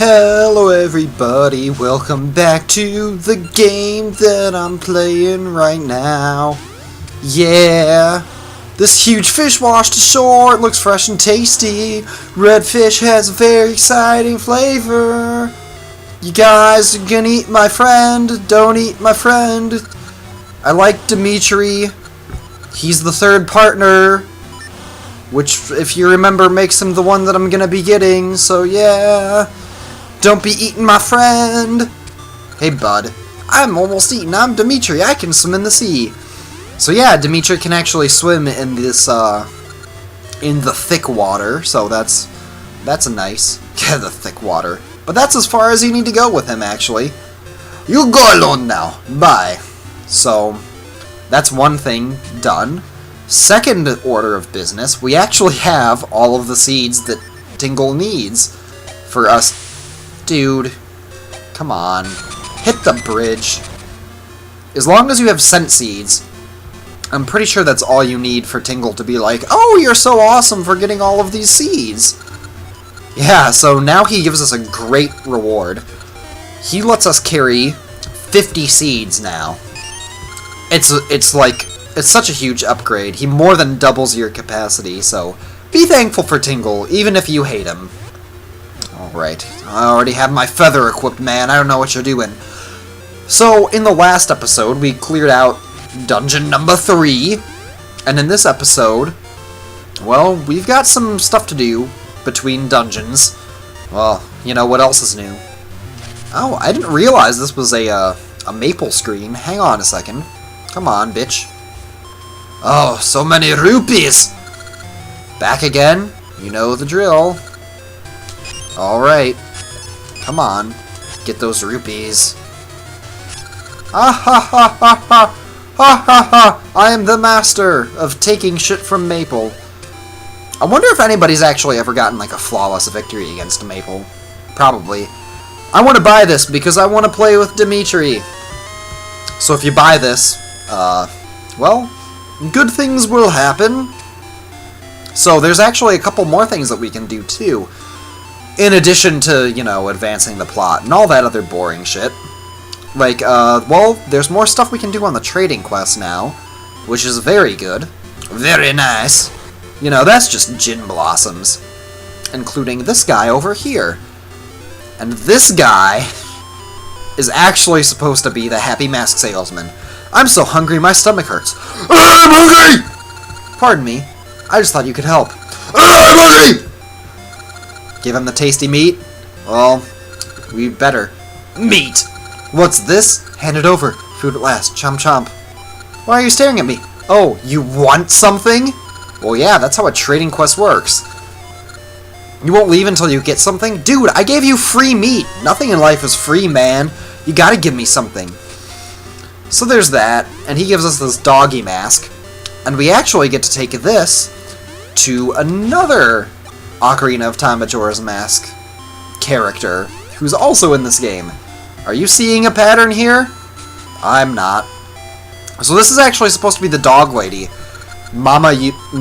Hello everybody, welcome back to the game that I'm playing right now. Yeah, this huge fish washed ashore, it looks fresh and tasty. Red fish has a very exciting flavor. You guys are gonna eat my friend, don't eat my friend. I like Dimitri, he's the third partner, which if you remember makes him the one that I'm gonna be getting, so yeah. Don't be eating my friend! Hey bud, I'm almost eaten. I'm Dimitri, I can swim in the sea. So yeah, Dimitri can actually swim in this, in the thick water, so that's a nice, yeah, the thick water. But that's as far as you need to go with him, actually. You go alone now, bye. So, that's one thing done. Second order of business, we actually have all of the seeds that Tingle needs for us. Dude, come on. Hit the bridge. As long as you have scent seeds, I'm pretty sure that's all you need for Tingle to be like, oh, you're so awesome for getting all of these seeds. Yeah, so now he gives us a great reward. He lets us carry 50 seeds now. It's such a huge upgrade. He more than doubles your capacity, so be thankful for Tingle, even if you hate him. Alright, I already have my feather equipped, man. I don't know what you're doing. So, in the last episode, we cleared out dungeon number 3. And in this episode, well, we've got some stuff to do between dungeons. Well, you know, what else is new? Oh, I didn't realize this was a maple screen. Hang on a second. Come on, bitch. Oh, so many rupees! Back again? You know the drill. Alright. Come on. Get those rupees. Ha ha ha ha ha! Ha ha ha! I am the master of taking shit from Maple. I wonder if anybody's actually ever gotten like a flawless victory against Maple. Probably. I want to buy this because I want to play with Dimitri. So if you buy this, well, good things will happen. So there's actually a couple more things that we can do too. In addition to, you know, advancing the plot and all that other boring shit. Like, well, there's more stuff we can do on the trading quest now, which is very good. Very nice. You know, that's just gin blossoms. Including this guy over here. And this guy is actually supposed to be the Happy Mask Salesman. I'm so hungry, my stomach hurts. I'm hungry! Pardon me. I just thought you could help. I'm hungry! Give him the tasty meat? Well, we better. Meat! What's this? Hand it over. Food at last. Chomp chomp. Why are you staring at me? Oh, you want something? Well, yeah, that's how a trading quest works. You won't leave until you get something? Dude, I gave you free meat. Nothing in life is free, man. You gotta give me something. So there's that, and he gives us this doggy mask. And we actually get to take this to another Ocarina of Time Majora's Mask character who's also in this game. Are you seeing a pattern here? I'm not. So this is actually supposed to be the dog lady. Mama Muyan?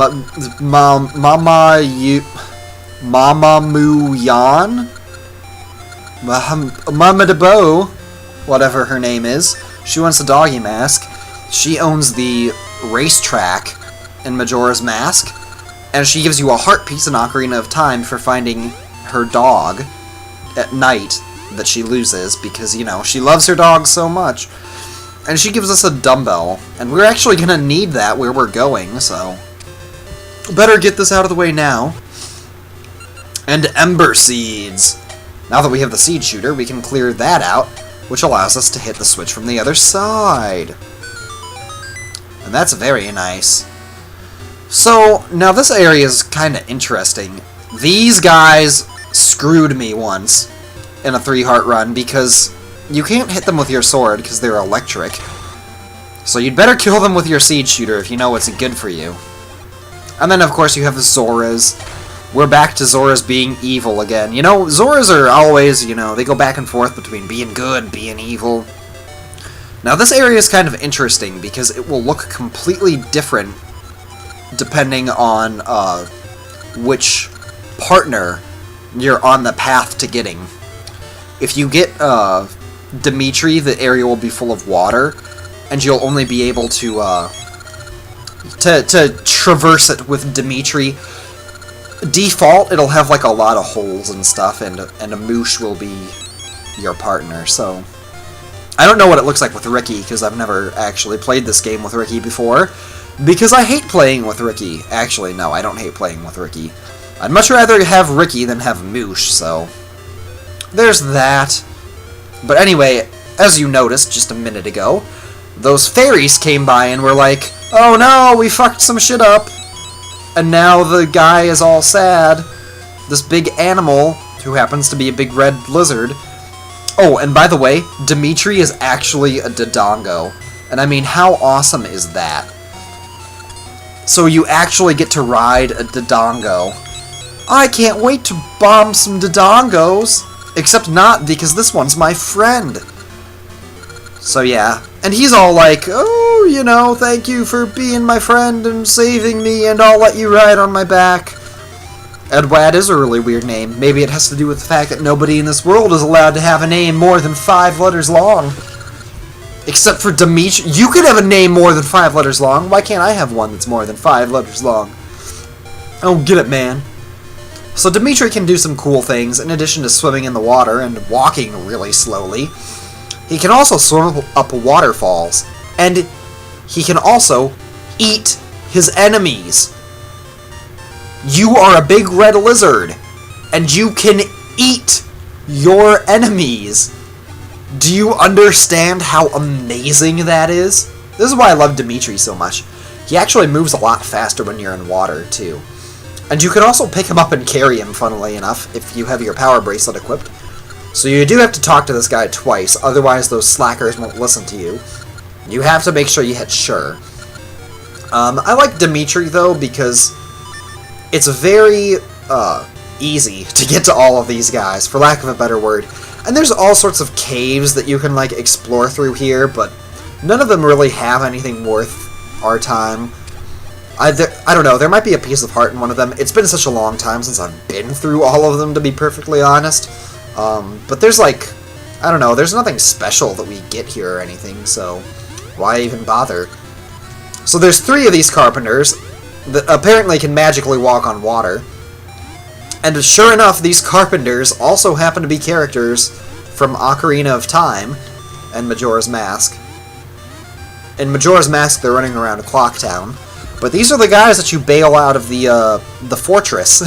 Mama Debo, whatever her name is. She wants a doggy mask. She owns the racetrack in Majora's Mask. And she gives you a heart piece in Ocarina of Time for finding her dog at night that she loses because, you know, she loves her dog so much. And she gives us a dumbbell, and we're actually going to need that where we're going, so better get this out of the way now. And Ember Seeds. Now that we have the seed shooter, we can clear that out, which allows us to hit the switch from the other side. And that's very nice. So, now this area is kind of interesting. These guys screwed me once in a 3-heart run because you can't hit them with your sword because they're electric. So you'd better kill them with your seed shooter if you know what's good for you. And then, of course, you have the Zoras. We're back to Zoras being evil again. You know, Zoras are always, you know, they go back and forth between being good and being evil. Now, this area is kind of interesting because it will look completely different depending on which partner you're on the path to getting. if you get Dimitri, the area will be full of water, and you'll only be able to traverse it with Dimitri. Default, it'll have like a lot of holes and stuff, and a moosh will be your partner. So I don't know what it looks like with Ricky, because I've never actually played this game with Ricky before, because I hate playing with Ricky. Actually, no, I don't hate playing with Ricky. I'd much rather have Ricky than have Moosh, so there's that. But anyway, as you noticed just a minute ago, those fairies came by and were like, "Oh no, we fucked some shit up." And now the guy is all sad. This big animal, who happens to be a big red lizard. Oh, and by the way, Dimitri is actually a Dodongo. And I mean, how awesome is that? So you actually get to ride a Dodongo. I can't wait to bomb some Dodongos. Except not, because this one's my friend. So yeah. And he's all like, "Oh, you know, thank you for being my friend and saving me, and I'll let you ride on my back." Edward is a really weird name. Maybe it has to do with the fact that nobody in this world is allowed to have a name more than 5 letters long. Except for Dimitri. You could have a name more than 5 letters long. Why can't I have one that's more than 5 letters long? I don't get it, man. So Dimitri can do some cool things, in addition to swimming in the water and walking really slowly. He can also swim up waterfalls, and he can also eat his enemies. You are a big red lizard, and you can eat your enemies. Do you understand how amazing that is? This is why I love Dimitri so much. He actually moves a lot faster when you're in water, too. And you can also pick him up and carry him, funnily enough, if you have your power bracelet equipped. So you do have to talk to this guy twice, otherwise those slackers won't listen to you. You have to make sure you hit sure. I like Dimitri, though, because it's very easy to get to all of these guys, for lack of a better word. And there's all sorts of caves that you can, like, explore through here, but none of them really have anything worth our time. I don't know, there might be a piece of heart in one of them. It's been such a long time since I've been through all of them, to be perfectly honest. But there's, like, I don't know, there's nothing special that we get here or anything, so why even bother? So there's 3 of these carpenters that apparently can magically walk on water. And sure enough, these carpenters also happen to be characters from Ocarina of Time and Majora's Mask. In Majora's Mask, they're running around a clock town. But these are the guys that you bail out of the fortress.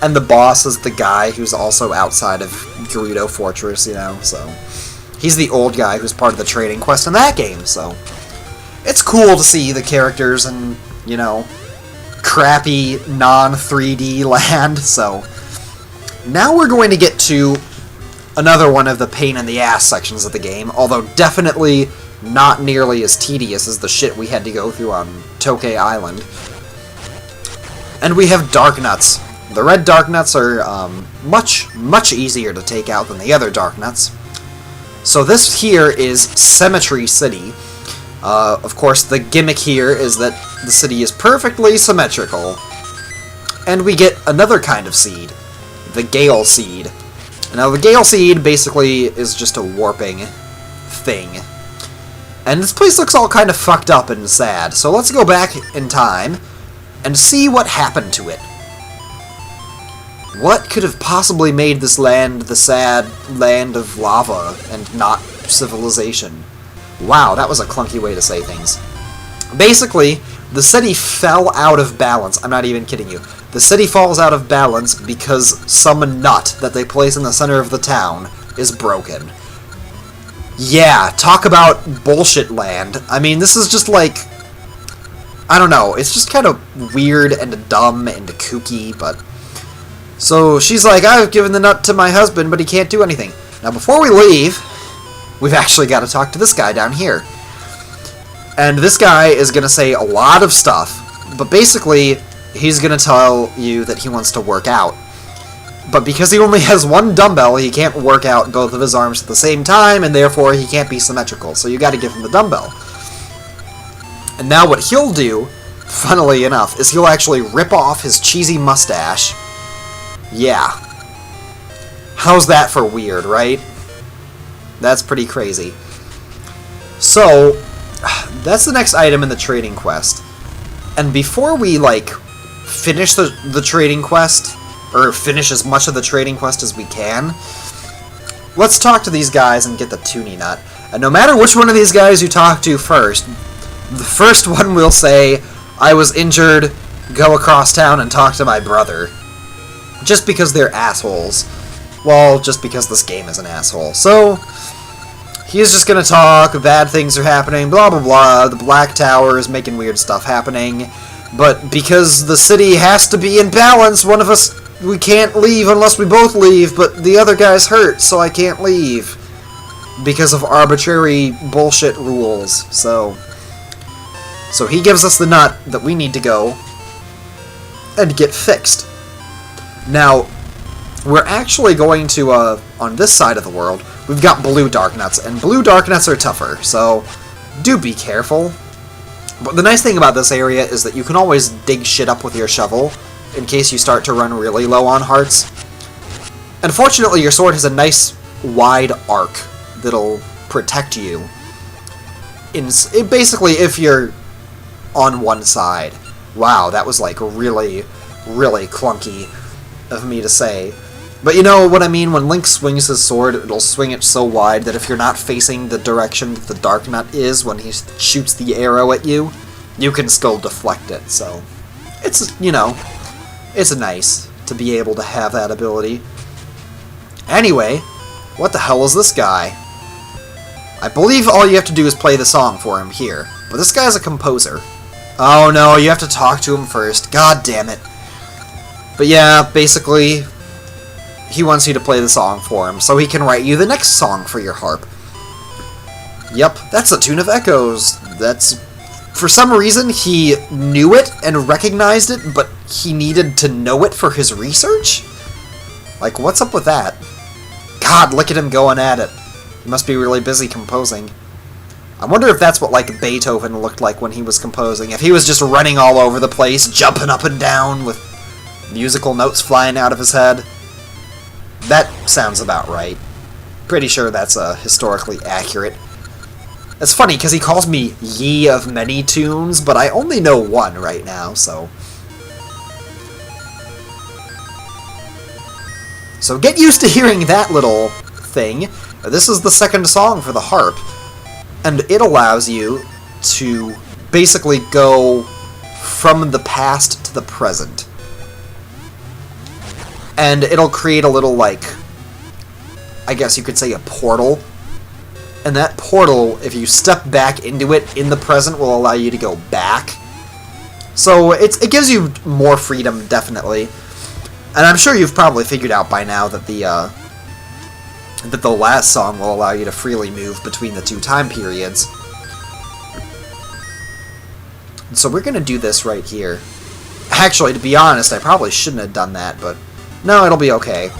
And the boss is the guy who's also outside of Gerudo Fortress, you know, so he's the old guy who's part of the training quest in that game, so it's cool to see the characters in, you know, crappy non-3D land. So now we're going to get to another one of the pain-in-the-ass sections of the game, although definitely not nearly as tedious as the shit we had to go through on Tokay Island. And we have Dark Nuts. The red Dark Nuts are much easier to take out than the other Dark Nuts. So this here is Cemetery City. Of course, the gimmick here is that the city is perfectly symmetrical. And we get another kind of seed, the Gale Seed. Now, the Gale Seed basically is just a warping thing. And this place looks all kind of fucked up and sad, so let's go back in time and see what happened to it. What could have possibly made this land the sad land of lava and not civilization? Wow, that was a clunky way to say things. Basically, the city fell out of balance. I'm not even kidding you. The city falls out of balance because some nut that they place in the center of the town is broken. Yeah, talk about bullshit land. I mean, this is just like, I don't know, it's just kind of weird and dumb and kooky, but so she's like, "I've given the nut to my husband, but he can't do anything." Now, before we leave, we've actually got to talk to this guy down here. And this guy is going to say a lot of stuff, but basically, he's going to tell you that he wants to work out. But because he only has one dumbbell, he can't work out both of his arms at the same time, and therefore he can't be symmetrical, so you got to give him the dumbbell. And now what he'll do, funnily enough, is he'll actually rip off his cheesy mustache. Yeah. How's that for weird, right? That's pretty crazy. So, that's the next item in the trading quest. And before we, like, finish the trading quest, or finish as much of the trading quest as we can, let's talk to these guys and get the Toonie Nut. And no matter which one of these guys you talk to first, the first one will say, I was injured, go across town and talk to my brother. Just because they're assholes. Well, just because this game is an asshole. So, he's just gonna talk, bad things are happening, blah blah blah, the Black Tower is making weird stuff happening, but because the city has to be in balance, one of us, we can't leave unless we both leave, but the other guy's hurt, so I can't leave. Because of arbitrary bullshit rules, so he gives us the nut that we need to go and get fixed. Now, we're actually going to, on this side of the world, we've got blue dark nuts, and blue dark nuts are tougher, so do be careful. But the nice thing about this area is that you can always dig shit up with your shovel, in case you start to run really low on hearts. And fortunately, your sword has a nice, wide arc that'll protect you. Basically, if you're on one side. Wow, that was, like, really, really clunky of me to say. But you know what I mean? When Link swings his sword, it'll swing it so wide that if you're not facing the direction that the Dark Nut is when he shoots the arrow at you, you can still deflect it, so it's, you know, it's nice to be able to have that ability. Anyway, what the hell is this guy? I believe all you have to do is play the song for him here, but this guy's a composer. Oh no, you have to talk to him first. God damn it. But yeah, basically, he wants you to play the song for him, so he can write you the next song for your harp. Yep, that's the Tune of Echoes. That's... For some reason, he knew it and recognized it, but he needed to know it for his research? Like, what's up with that? God, look at him going at it. He must be really busy composing. I wonder if that's what, like, Beethoven looked like when he was composing. If he was just running all over the place, jumping up and down with musical notes flying out of his head. That sounds about right. Pretty sure that's historically accurate. It's funny, because he calls me Ye of Many Tunes, but I only know one right now, so... So get used to hearing that little thing. This is the second song for the harp, and it allows you to basically go from the past to the present. And it'll create a little, like, I guess you could say a portal. And that portal, if you step back into it in the present, will allow you to go back. So it gives you more freedom, definitely. And I'm sure you've probably figured out by now that the last song will allow you to freely move between the two time periods. So we're going to do this right here. Actually, to be honest, I probably shouldn't have done that, but no, it'll be okay.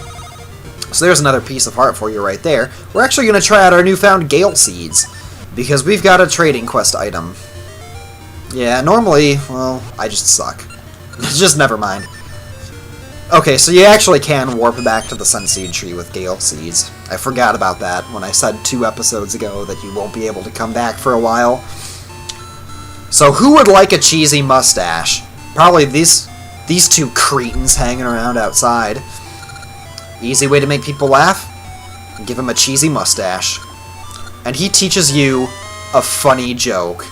So there's another piece of heart for you right there. We're actually going to try out our newfound Gale Seeds, because we've got a trading quest item. Yeah, normally, well, I just suck. Just never mind. Okay, so you actually can warp back to the Sunseed Tree with Gale Seeds. I forgot about that when I said 2 episodes ago that you won't be able to come back for a while. So who would like a cheesy mustache? Probably these two cretins hanging around outside. Easy way to make people laugh? Give him a cheesy mustache. And he teaches you a funny joke.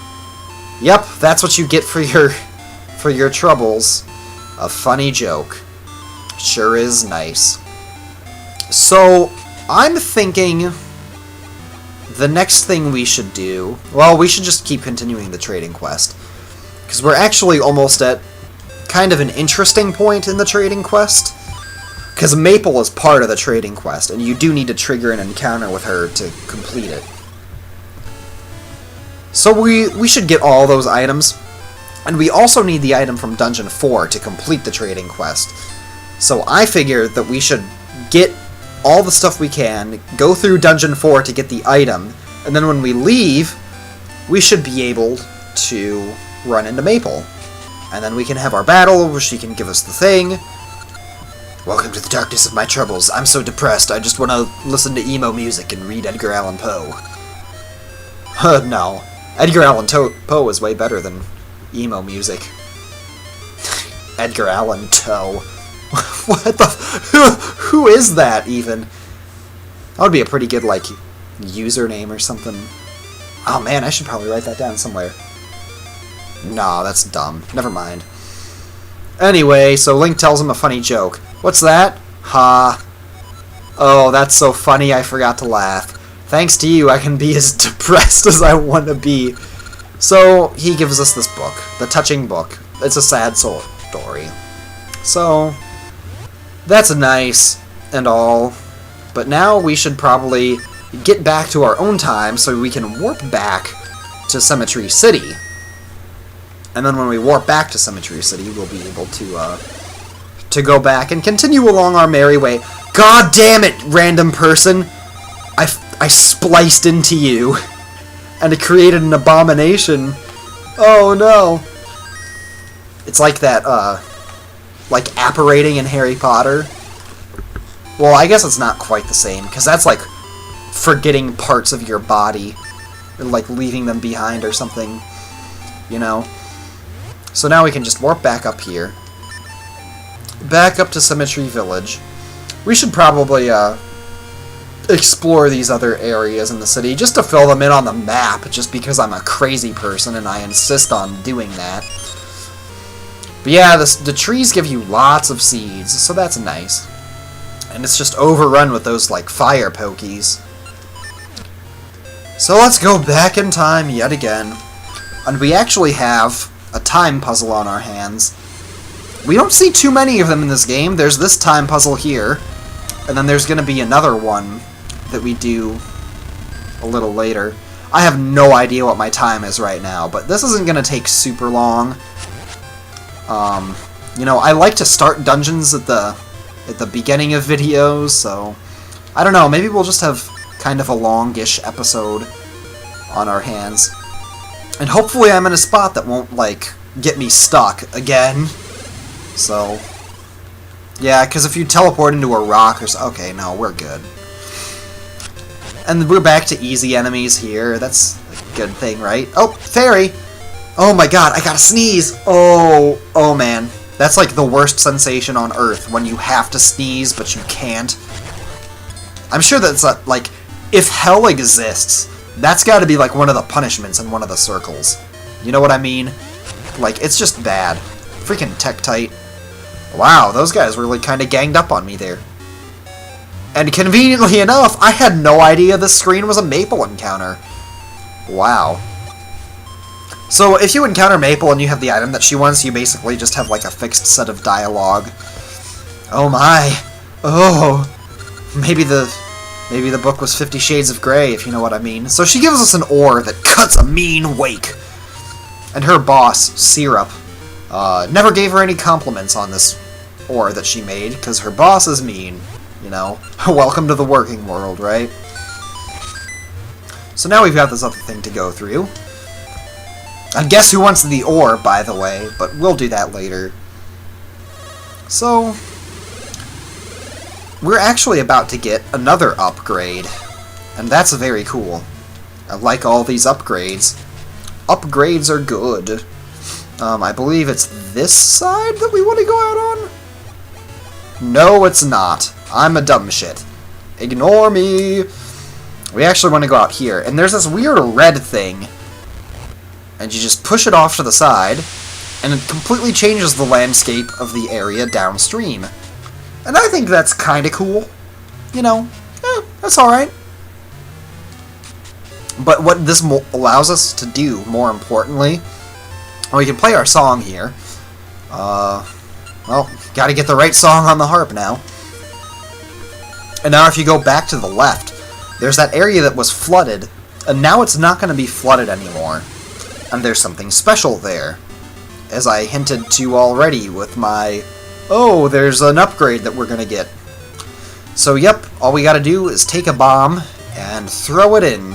Yep, that's what you get for your troubles. A funny joke. Sure is nice. So, I'm thinking the next thing we should do... Well, we should just keep continuing the trading quest. Because we're actually almost at kind of an interesting point in the trading quest. Because Maple is part of the trading quest, and you do need to trigger an encounter with her to complete it. So we should get all those items, and we also need the item from Dungeon 4 to complete the trading quest. So I figured that we should get all the stuff we can, go through Dungeon 4 to get the item, and then when we leave, we should be able to run into Maple. And then we can have our battle, where she can give us the thing. Welcome to the darkness of my troubles. I'm so depressed, I just want to listen to emo music and read Edgar Allan Poe. No. Edgar Allan Poe is way better than emo music. Edgar Allan Poe. What the... Who is that, even? That would be a pretty good, like, username or something. Oh man, I should probably write that down somewhere. No, that's dumb. Never mind. Anyway, so Link tells him a funny joke. What's that? Ha. Oh, that's so funny, I forgot to laugh. Thanks to you, I can be as depressed as I want to be. So, he gives us this book. The touching book. It's a sad story. So, that's nice and all. But now we should probably get back to our own time so we can warp back to Cemetery City. And then when we warp back to Cemetery City, we'll be able to go back and continue along our merry way. God damn it, random person! I spliced into you, and it created an abomination. Oh no! It's like that, like apparating in Harry Potter. Well, I guess it's not quite the same, because that's like forgetting parts of your body, or like leaving them behind or something, you know? So now we can just warp back up here. Back up to Cemetery Village. We should probably explore these other areas in the city just to fill them in on the map, just because I'm a crazy person and I insist on doing that. But yeah, the trees give you lots of seeds, so that's nice. And it's just overrun with those, like, fire pokies. So let's go back in time yet again. And we actually have a time puzzle on our hands. We don't see too many of them in this game. There's this time puzzle here, and then there's going to be another one that we do a little later. I have no idea what my time is right now, but this isn't going to take super long. You know, I like to start dungeons at the beginning of videos, so I don't know, maybe we'll just have kind of a longish episode on our hands. And hopefully I'm in a spot that won't, like, get me stuck again. So, yeah, because if you teleport into a rock or so... Okay, no, we're good. And we're back to easy enemies here. That's a good thing, right? Oh, fairy! Oh my god, I gotta sneeze! Oh man. That's like the worst sensation on Earth, when you have to sneeze, but you can't. I'm sure that's, like, if hell exists, that's gotta be, like, one of the punishments in one of the circles. You know what I mean? Like, it's just bad. Freaking Tektite. Wow, those guys really kind of ganged up on me there. And conveniently enough, I had no idea this screen was a Maple encounter. Wow. So, if you encounter Maple and you have the item that she wants, you basically just have, like, a fixed set of dialogue. Oh my. Oh. Maybe the book was 50 Shades of Grey, if you know what I mean. So she gives us an ore that cuts a mean wake. And her boss, Syrup, never gave her any compliments on this ore that she made, because her boss is mean, you know. Welcome to the working world, right? So now we've got this other thing to go through. And guess who wants the ore, by the way, but we'll do that later. So, we're actually about to get another upgrade, and that's very cool. I like all these upgrades. Upgrades are good. I believe it's this side that we want to go out on? No, it's not. I'm a dumb shit. Ignore me. We actually want to go out here, and there's this weird red thing, and you just push it off to the side, and it completely changes the landscape of the area downstream. And I think that's kind of cool. You know, that's alright. But what this allows us to do, more importantly, we can play our song here. Well, gotta get the right song on the harp now. And now if you go back to the left, there's that area that was flooded, and now it's not going to be flooded anymore. And there's something special there, as I hinted to already with my, oh, there's an upgrade that we're going to get. So yep, all we got to do is take a bomb and throw it in.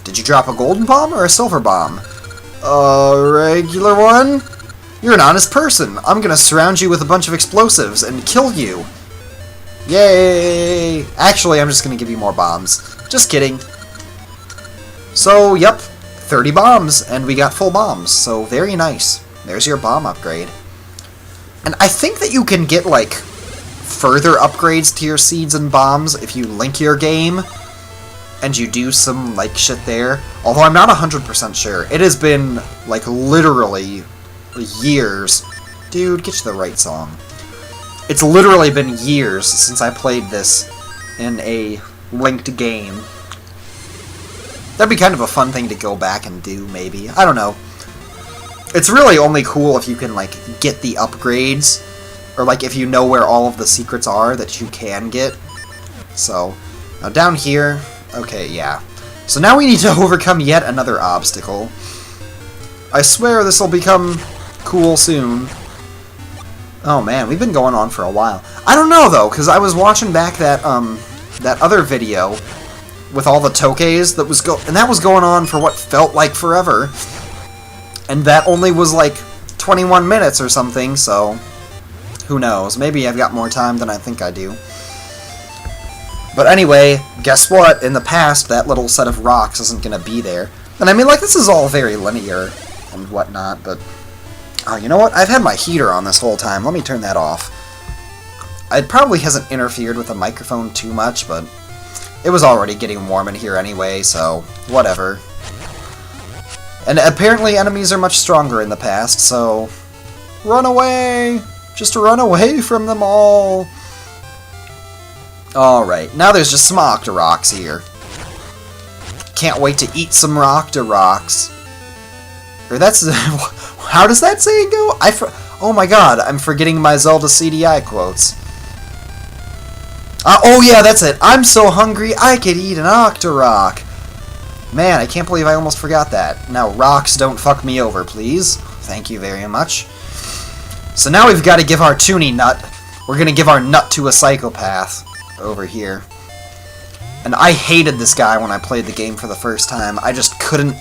Did you drop a golden bomb or a silver bomb? A regular one? You're an honest person. I'm gonna surround you with a bunch of explosives and kill you. Yay! Actually, I'm just gonna give you more bombs. Just kidding. So, yep, 30 bombs, and we got full bombs, so very nice. There's your bomb upgrade. And I think that you can get, like, further upgrades to your seeds and bombs if you link your game, and you do some, like, shit there. Although I'm not 100% sure. It has been, like, literally years. Dude, get you the right song. It's literally been years since I played this in a linked game. That'd be kind of a fun thing to go back and do, maybe. I don't know. It's really only cool if you can, like, get the upgrades, or, like, if you know where all of the secrets are that you can get. So, now down here, okay, yeah. So now we need to overcome yet another obstacle. I swear this will become cool soon. Oh man, we've been going on for a while. I don't know, though, because I was watching back that other video with all the tokes that was going on for what felt like forever. And that only was like 21 minutes or something, so who knows? Maybe I've got more time than I think I do. But anyway, guess what? In the past, that little set of rocks isn't going to be there. And I mean, like, this is all very linear and whatnot, but... Oh, you know what? I've had my heater on this whole time. Let me turn that off. It probably hasn't interfered with the microphone too much, but it was already getting warm in here anyway, so whatever. And apparently enemies are much stronger in the past, so run away! Just run away from them all! Alright, now there's just some Octoroks here. Can't wait to eat some Octoroks. Or that's... How does that saying go? Oh my god, I'm forgetting my Zelda CDI quotes. Oh yeah, that's it. I'm so hungry, I could eat an Octorok. Man, I can't believe I almost forgot that. Now, rocks, don't fuck me over, please. Thank you very much. So now we've got to give our Toonie nut. We're going to give our nut to a psychopath over here. And I hated this guy when I played the game for the first time. I just couldn't...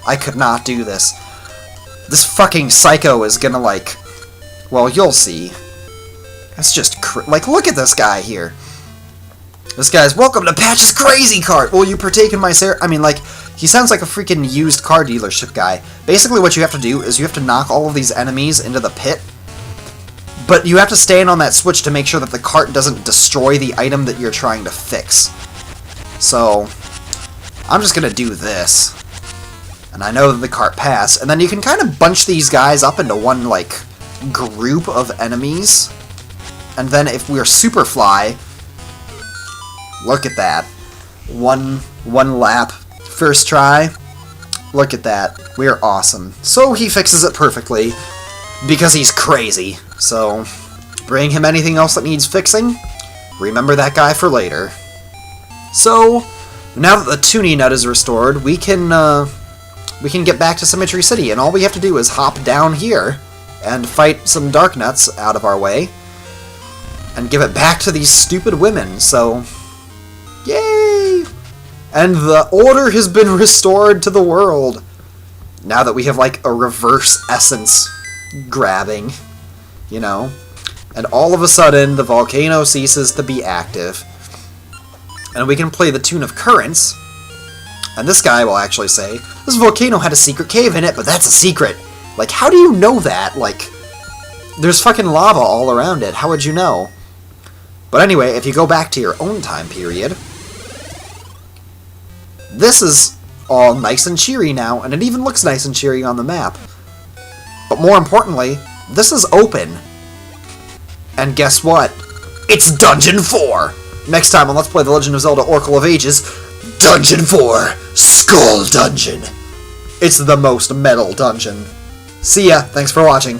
I could not do this. This fucking psycho is gonna, like... Well, you'll see. That's just like, look at this guy here. This guy's, welcome to Patch's Crazy Cart! Will you partake in my I mean, like, he sounds like a freaking used car dealership guy. Basically what you have to do is you have to knock all of these enemies into the pit. But you have to stand on that switch to make sure that the cart doesn't destroy the item that you're trying to fix. So, I'm just gonna do this. And I know that the cart passed. And then you can kind of bunch these guys up into one, like, group of enemies. And then if we're Superfly, look at that. One lap. First try. Look at that. We're awesome. So he fixes it perfectly. Because he's crazy. So, bring him anything else that needs fixing. Remember that guy for later. So, now that the Toonie nut is restored, we can get back to Symmetry City, and all we have to do is hop down here and fight some Dark Nuts out of our way and give it back to these stupid women, so... Yay! And the order has been restored to the world. Now that we have, like, a reverse essence grabbing, you know? And all of a sudden, the volcano ceases to be active. And we can play the tune of Currents. And this guy will actually say, this volcano had a secret cave in it, but that's a secret. Like, how do you know that? Like, there's fucking lava all around it. How would you know? But anyway, if you go back to your own time period, this is all nice and cheery now, and it even looks nice and cheery on the map. But more importantly, this is open. And guess what? It's Dungeon 4! Next time on Let's Play The Legend of Zelda Oracle of Ages, Dungeon 4, Skull Dungeon. It's the most metal dungeon. See ya, thanks for watching.